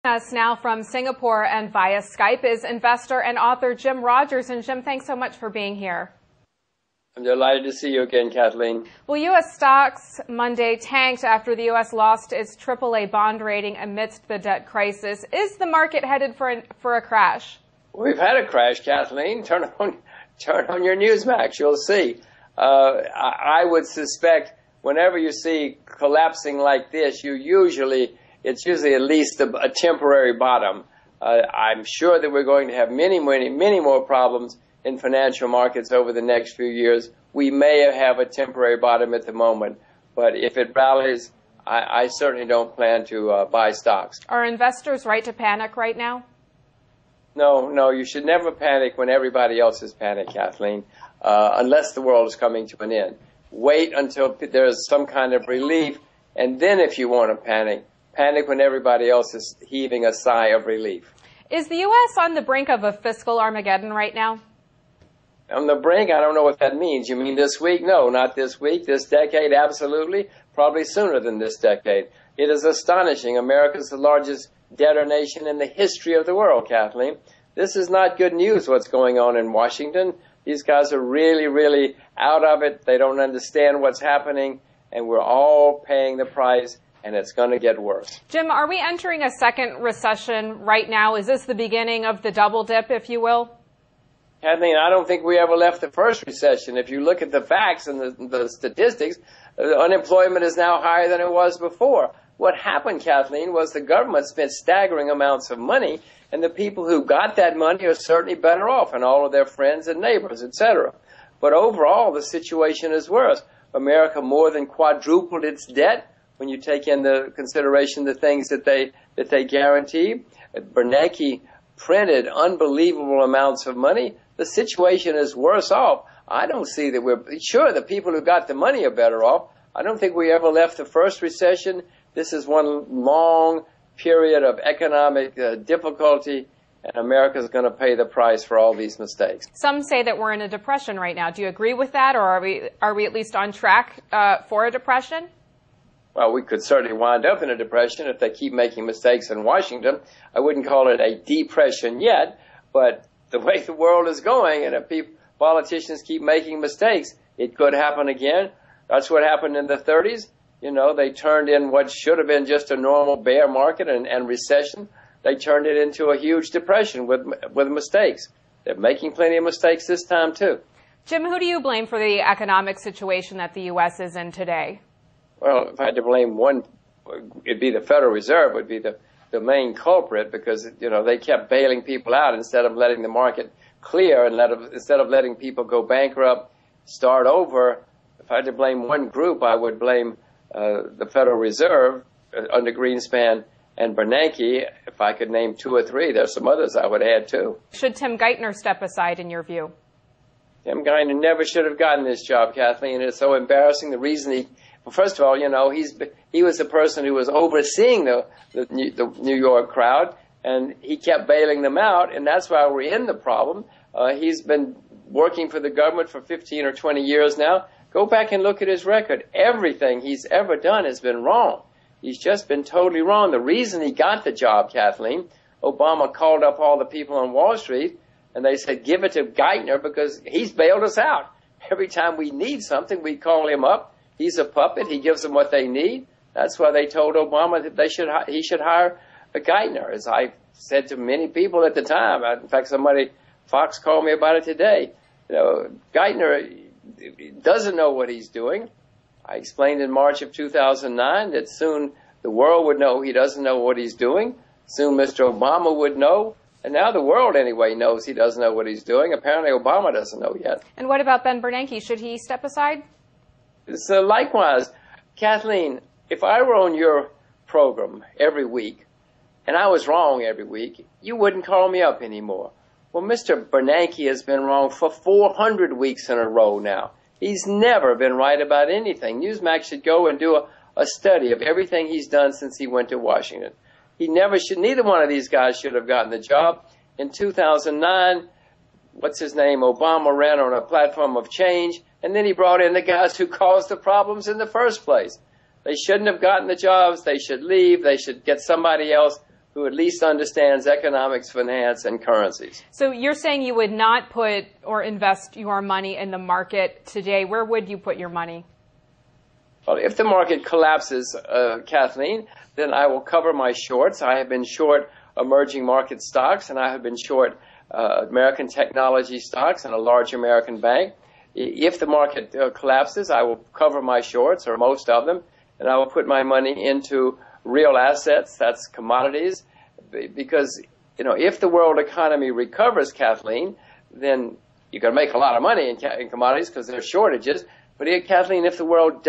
Us now from Singapore and via Skype is investor and author Jim Rogers. And Jim, thanks so much for being here. I'm delighted to see you again, Kathleen. Well, U.S. stocks Monday tanked after the U.S. lost its AAA bond rating amidst the debt crisis. Is the market headed for a crash? We've had a crash, Kathleen. Turn on your Newsmax. You'll see. I would suspect whenever you see collapsing like this, it's usually at least a temporary bottom. I'm sure that we're going to have many more problems in financial markets over the next few years. We may have a temporary bottom at the moment, but if it rallies, I certainly don't plan to buy stocks. Are investors right to panic right now? No, you should never panic when everybody else is panicked, Kathleen, unless the world is coming to an end. Wait until there's some kind of relief, and then if you want to panic when everybody else is heaving a sigh of relief. Is the U.S. on the brink of a fiscal Armageddon right now? On the brink? I don't know what that means. You mean this week? No, not this week. This decade, absolutely. Probably sooner than this decade. It is astonishing. America's the largest debtor nation in the history of the world, Kathleen. This is not good news, what's going on in Washington. These guys are really out of it. They don't understand what's happening, and we're all paying the price. And it's going to get worse. Jim, are we entering a second recession right now? Is this the beginning of the double dip, if you will? Kathleen, I don't think we ever left the first recession. If you look at the facts and the statistics, unemployment is now higher than it was before. What happened, Kathleen, was the government spent staggering amounts of money, and the people who got that money are certainly better off, and all of their friends and neighbors, etc. But overall, the situation is worse. America more than quadrupled its debt. When you take into consideration the things that they guarantee, Bernanke printed unbelievable amounts of money. The situation is worse off. I don't see that we're sure the people who got the money are better off. I don't think we ever left the first recession. This is one long period of economic difficulty, and America's going to pay the price for all these mistakes. Some say that we're in a depression right now. Do you agree with that, or are we at least on track for a depression? Well, we could certainly wind up in a depression if they keep making mistakes in Washington. I wouldn't call it a depression yet, but the way the world is going, and if politicians keep making mistakes, it could happen again. That's what happened in the 30s. You know, they turned in what should have been just a normal bear market and recession. They turned it into a huge depression with mistakes. They're making plenty of mistakes this time, too. Jim, who do you blame for the economic situation that the U.S. is in today? Well, if I had to blame one, it'd be the Federal Reserve would be the main culprit, because, you know, they kept bailing people out instead of letting the market clear and instead of letting people go bankrupt, start over. If I had to blame one group, I would blame the Federal Reserve under Greenspan and Bernanke. If I could name two or three, there's some others I would add too. Should Tim Geithner step aside in your view? Tim Geithner never should have gotten this job, Kathleen. It's so embarrassing. The reason well, first of all, you know, he was the person who was overseeing the New York crowd, and he kept bailing them out, and that's why we're in the problem. He's been working for the government for 15 or 20 years now. Go back and look at his record. Everything he's ever done has been wrong. He's just been totally wrong. The reason he got the job, Kathleen, Obama called up all the people on Wall Street, and they said, give it to Geithner because he's bailed us out. Every time we need something, we call him up. He's a puppet. He gives them what they need. That's why they told Obama that he should hire a Geithner, as I said to many people at the time. In fact, Fox called me about it today. You know, Geithner doesn't know what he's doing. I explained in March of 2009 that soon the world would know he doesn't know what he's doing. Soon Mr. Obama would know. And now the world, anyway, knows he doesn't know what he's doing. Apparently Obama doesn't know yet. And what about Ben Bernanke? Should he step aside? So likewise, Kathleen, if I were on your program every week, and I was wrong every week, you wouldn't call me up anymore. Well, Mr. Bernanke has been wrong for 400 weeks in a row now. He's never been right about anything. Newsmax should go and do a study of everything he's done since he went to Washington. Neither one of these guys should have gotten the job. In 2009, Obama ran on a platform of change, and then he brought in the guys who caused the problems in the first place. They shouldn't have gotten the jobs. They should leave. They should get somebody else who at least understands economics, finance, and currencies. So you're saying you would not put or invest your money in the market today. Where would you put your money? Well, if the market collapses, Kathleen, then I will cover my shorts. I have been short emerging market stocks, and I have been short American technology stocks and a large American bank. If the market collapses, I will cover my shorts, or most of them, and I will put my money into real assets, that's commodities, because, if the world economy recovers, Kathleen, then you're going to make a lot of money in commodities because there are shortages. But Kathleen, if the world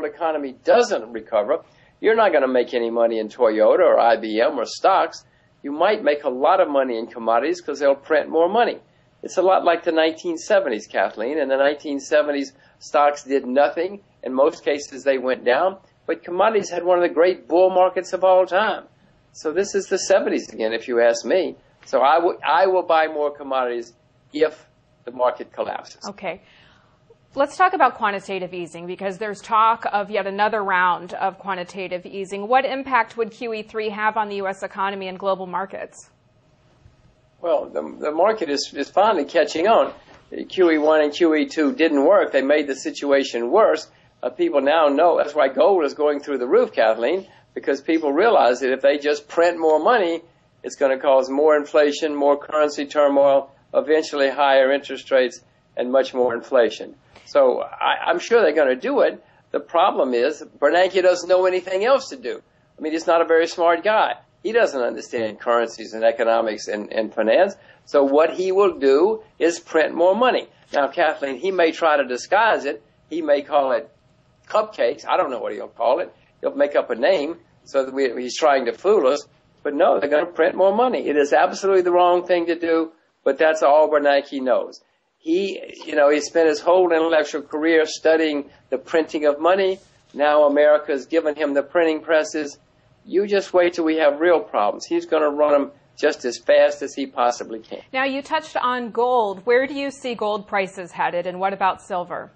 economy doesn't recover, you're not going to make any money in Toyota or IBM or stocks. You might make a lot of money in commodities because they'll print more money. It's a lot like the 1970s, Kathleen. In the 1970s, stocks did nothing. In most cases, they went down. But commodities had one of the great bull markets of all time. So this is the 70s again, if you ask me. So I will buy more commodities if the market collapses. Okay. Let's talk about quantitative easing, because there's talk of yet another round of quantitative easing. What impact would QE3 have on the U.S. economy and global markets? Well, the market is finally catching on. QE1 and QE2 didn't work. They made the situation worse. People now know. That's why gold is going through the roof, Kathleen, because people realize that if they just print more money, it's going to cause more inflation, more currency turmoil, eventually higher interest rates, and much more inflation. So I'm sure they're going to do it. The problem is Bernanke doesn't know anything else to do. I mean, he's not a very smart guy. He doesn't understand currencies and economics and finance. So what he will do is print more money. Now, Kathleen, he may try to disguise it. He may call it cupcakes. I don't know what he'll call it. He'll make up a name so that he's trying to fool us. But no, they're going to print more money. It is absolutely the wrong thing to do, but that's all Bernanke knows. He spent his whole intellectual career studying the printing of money. Now America's given him the printing presses. You just wait till we have real problems. He's going to run them just as fast as he possibly can. Now, you touched on gold. Where do you see gold prices headed, and what about silver?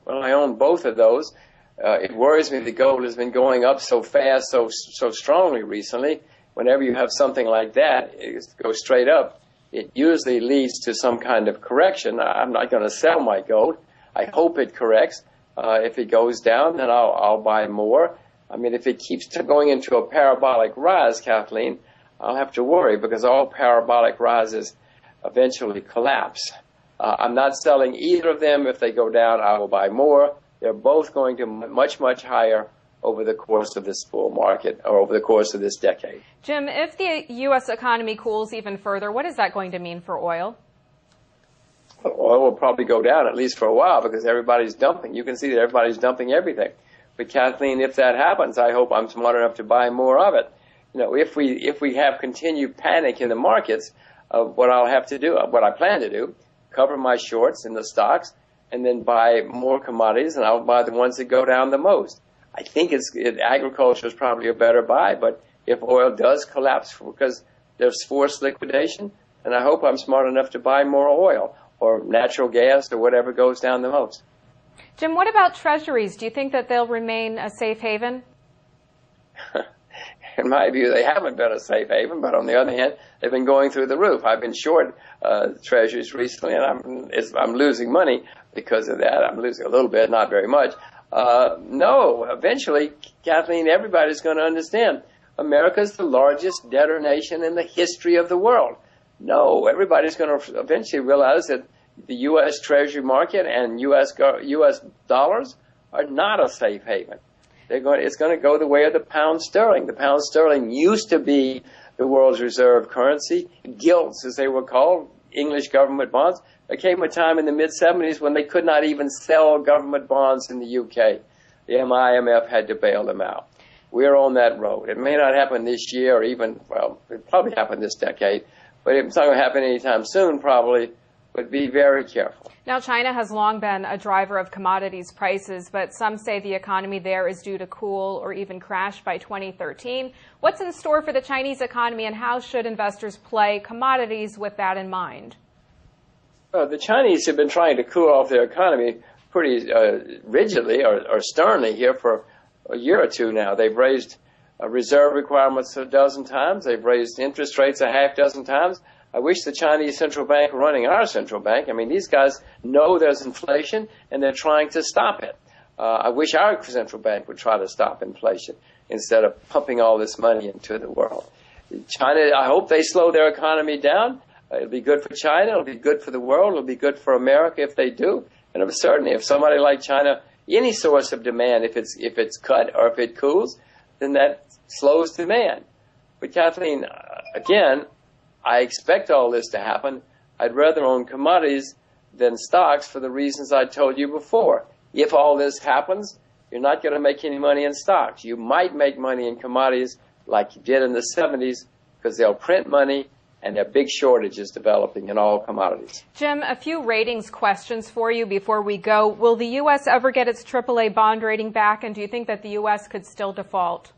Well, I own both of those. It worries me that gold has been going up so fast, so strongly recently. Whenever you have something like that, it goes straight up. It usually leads to some kind of correction. I'm not going to sell my gold. I hope it corrects. If it goes down, then I'll buy more. I mean, if it keeps going into a parabolic rise, Kathleen, I'll have to worry because all parabolic rises eventually collapse. I'm not selling either of them. If they go down, I will buy more. They're both going to much, much higher over the course of this bull market or over the course of this decade. Jim, if the U.S. economy cools even further, what is that going to mean for oil? Well, oil will probably go down at least for a while because everybody's dumping. You can see that everybody's dumping everything. But Kathleen, if that happens, I hope I'm smart enough to buy more of it. If we have continued panic in the markets, what I plan to do, cover my shorts in the stocks, and then buy more commodities, and I'll buy the ones that go down the most. I think agriculture is probably a better buy, but if oil does collapse because there's forced liquidation, then I hope I'm smart enough to buy more oil or natural gas or whatever goes down the most. Jim, what about treasuries? Do you think that they'll remain a safe haven? In my view, they haven't been a safe haven, but on the other hand, they've been going through the roof. I've been short treasuries recently, and I'm losing money because of that. I'm losing a little bit, not very much. No, eventually, Kathleen, everybody's going to understand. America's the largest debtor nation in the history of the world. No, everybody's going to eventually realize that the U.S. Treasury market and U.S. dollars are not a safe haven. It's going to go the way of the pound sterling. The pound sterling used to be the world's reserve currency. Gilts, as they were called, English government bonds. There came a time in the mid-'70s when they could not even sell government bonds in the UK. The IMF had to bail them out. We're on that road. It may not happen this year or even, well, it'll probably happen this decade, but it's not going to happen anytime soon probably, but be very careful. Now, China has long been a driver of commodities prices, but some say the economy there is due to cool or even crash by 2013. What's in store for the Chinese economy, and how should investors play commodities with that in mind? Well, the Chinese have been trying to cool off their economy pretty rigidly or sternly here for a year or two now. They've raised reserve requirements a dozen times. They've raised interest rates a half dozen times. I wish the Chinese central bank were running our central bank. I mean, these guys know there's inflation, and they're trying to stop it. I wish our central bank would try to stop inflation instead of pumping all this money into the world. China, I hope they slow their economy down. It'll be good for China. It'll be good for the world. It'll be good for America if they do. And certainly, if somebody like China, any source of demand, if it's cut or if it cools, then that slows demand. But Kathleen, again, I expect all this to happen. I'd rather own commodities than stocks for the reasons I told you before. If all this happens, you're not going to make any money in stocks. You might make money in commodities like you did in the 70s because they'll print money and there are big shortages developing in all commodities. Jim, a few ratings questions for you before we go. Will the U.S. ever get its AAA bond rating back, and do you think that the U.S. could still default?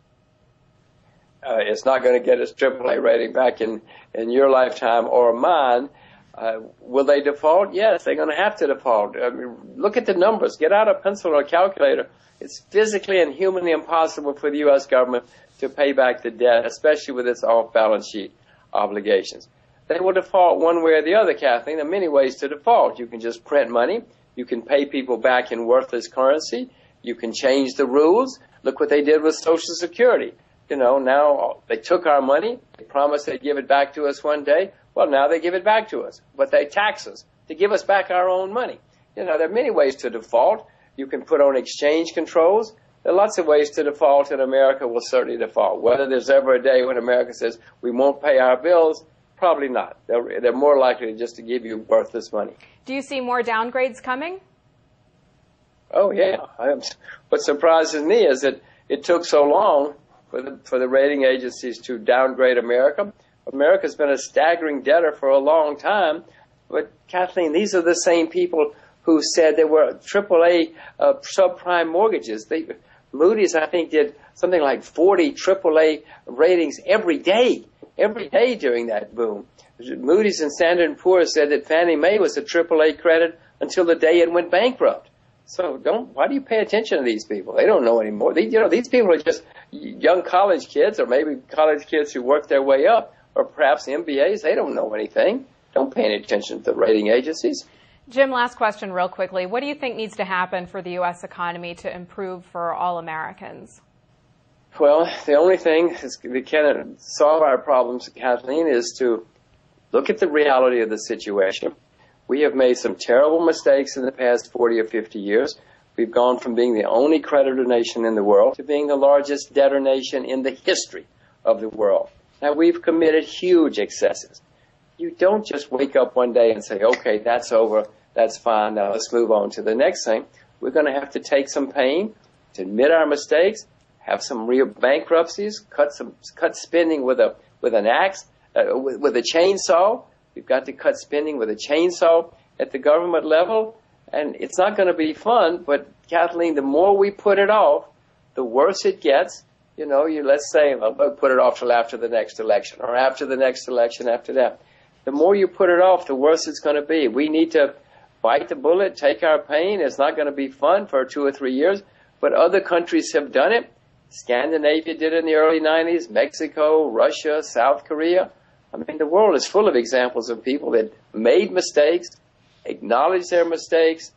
It's not going to get its AAA rating back in your lifetime or mine. Will they default? Yes, they're going to have to default. I mean, look at the numbers. Get out a pencil or a calculator. It's physically and humanly impossible for the U.S. government to pay back the debt, especially with its off-balance sheet obligations. They will default one way or the other, Kathleen. There are many ways to default. You can just print money. You can pay people back in worthless currency. You can change the rules. Look what they did with Social Security. You know, now they took our money. They promised they'd give it back to us one day. Well, now they give it back to us, but they tax us to give us back our own money. You know, there are many ways to default. You can put on exchange controls. There are lots of ways to default, and America will certainly default. Whether there's ever a day when America says we won't pay our bills, probably not. They're more likely just to give you worthless money. Do you see more downgrades coming? Oh, yeah. What surprises me is that it took so long for the rating agencies to downgrade America. America's been a staggering debtor for a long time. But, Kathleen, these are the same people who said there were AAA subprime mortgages. Moody's, I think, did something like 40 AAA ratings every day during that boom. Moody's and Standard & Poor's said that Fannie Mae was a AAA credit until the day it went bankrupt. So why do you pay attention to these people? They don't know anymore. These people are just young college kids, or maybe college kids who work their way up, or perhaps MBAs. They don't know anything. Don't pay any attention to the rating agencies. Jim, last question real quickly. What do you think needs to happen for the U.S. economy to improve for all Americans? Well, the only thing that can solve our problems, Kathleen, is to look at the reality of the situation. We have made some terrible mistakes in the past 40 or 50 years. We've gone from being the only creditor nation in the world to being the largest debtor nation in the history of the world. Now, we've committed huge excesses. You don't just wake up one day and say, okay, that's over, that's fine, now let's move on to the next thing. We're going to have to take some pain to admit our mistakes, have some real bankruptcies, cut spending with an axe, with a chainsaw. We've got to cut spending with a chainsaw at the government level, and it's not going to be fun, but Kathleen, the more we put it off, the worse it gets. You know, let's say, well, put it off till after the next election, or after the next election after that. The more you put it off, the worse it's going to be. We need to bite the bullet, take our pain. It's not going to be fun for 2 or 3 years, but other countries have done it. Scandinavia did it in the early 90s, Mexico, Russia, South Korea. I mean, the world is full of examples of people that made mistakes, acknowledged their mistakes,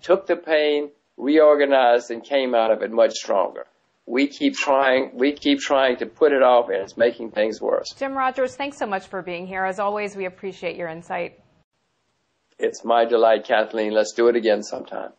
took the pain, reorganized, and came out of it much stronger. We keep trying to put it off, and it's making things worse. Jim Rogers, thanks so much for being here. As always, we appreciate your insight. It's my delight, Kathleen. Let's do it again sometime.